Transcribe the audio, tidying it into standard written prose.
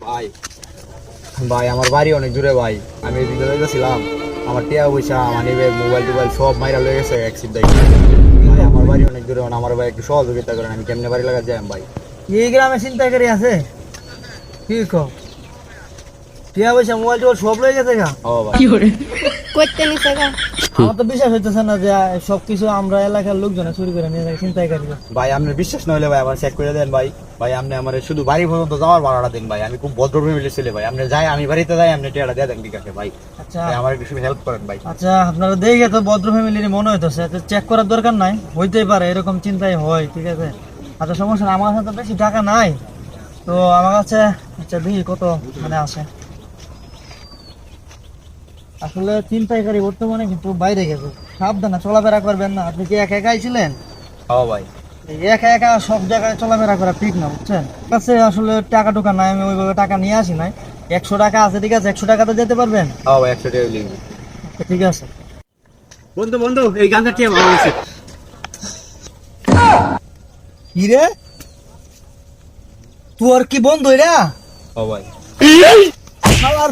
ভাই ভাই আমার বাড়ি অনেক দূরে ভাই, আমি এদিকে যাইতেছিলাম, আমার টিয়া পয়সা মানে মোবাইল টোবাইল সব মাইরা লয়ে গেছে অ্যাক্সিডেন্ট ভাই। আমার বাড়ি অনেক দূরে, আমার ভাই একটু সহযোগিতা করেন, আমি কেমনে বাড়ি লাগা যাই ভাই। এই গ্রামে চিন্তাকারী আছে কি কো? টিয়া পয়সা মোবাইল টোবাইল সব লয়ে গেছে গা। ও ভাই করতে নিছে গা। আমার তো বিশ্বাস হইতেছে না যে সবকিছু আমরা এলাকার লোকজনে চুরি করে নিয়ে যায় চিন্তাকারী। ভাই আপনার বিশ্বাস না হলে ভাই আমার চেক করে দেন ভাই। ভাই আপনি আমার শুধু বাড়ি পর্যন্ত যাওয়ার ভাড়াটা দিন ভাই, আমি খুব ভদ্র ফ্যামিলি ছেলে ভাই, আপনি যাই আমি বাড়িতে যাই আপনি টিয়াটা দিয়ে দেন ঠিক আছে ভাই। আচ্ছা ভাই আমার একটু হেল্প করেন ভাই। আচ্ছা, আপনারা দেখে তো ভদ্র ফ্যামিলির মনে হইতেছে, চেক করার দরকার নাই, হইতেই পারে এরকম চিন্তাই হয়, ঠিক আছে। আচ্ছা সমস্যা না, আমার কাছে তো বেশি টাকা নাই, তো আমার কাছে আচ্ছা দেখি কত মানে আছে। আসলে চিন্তাকারী বর্তমানে কিন্তু বাইরে গেছে, সাবধানে চলাফেরা করবেন না। আপনি কি একা একাই ছিলেন? ও ভাই এই একা একা সব জায়গায় চলাফেরা করা ঠিক না, বুঝছেন। কাছে আসলে টাকা টুকা নাই, আমি ওইভাবে টাকা নিয়ে আসি নাই। 100 টাকা আছে, ঠিক আছে, 100 টাকাতে যেতে পারবেন? ও ভাই 100 টাকা লিখবি। আচ্ছা, ঠিক আছে। বন্ধু বন্ধু এই গানটা টিয়া ভালো হয়েছে। কি রে, তোর কি বন্ধু এরা? ও ভাই শালার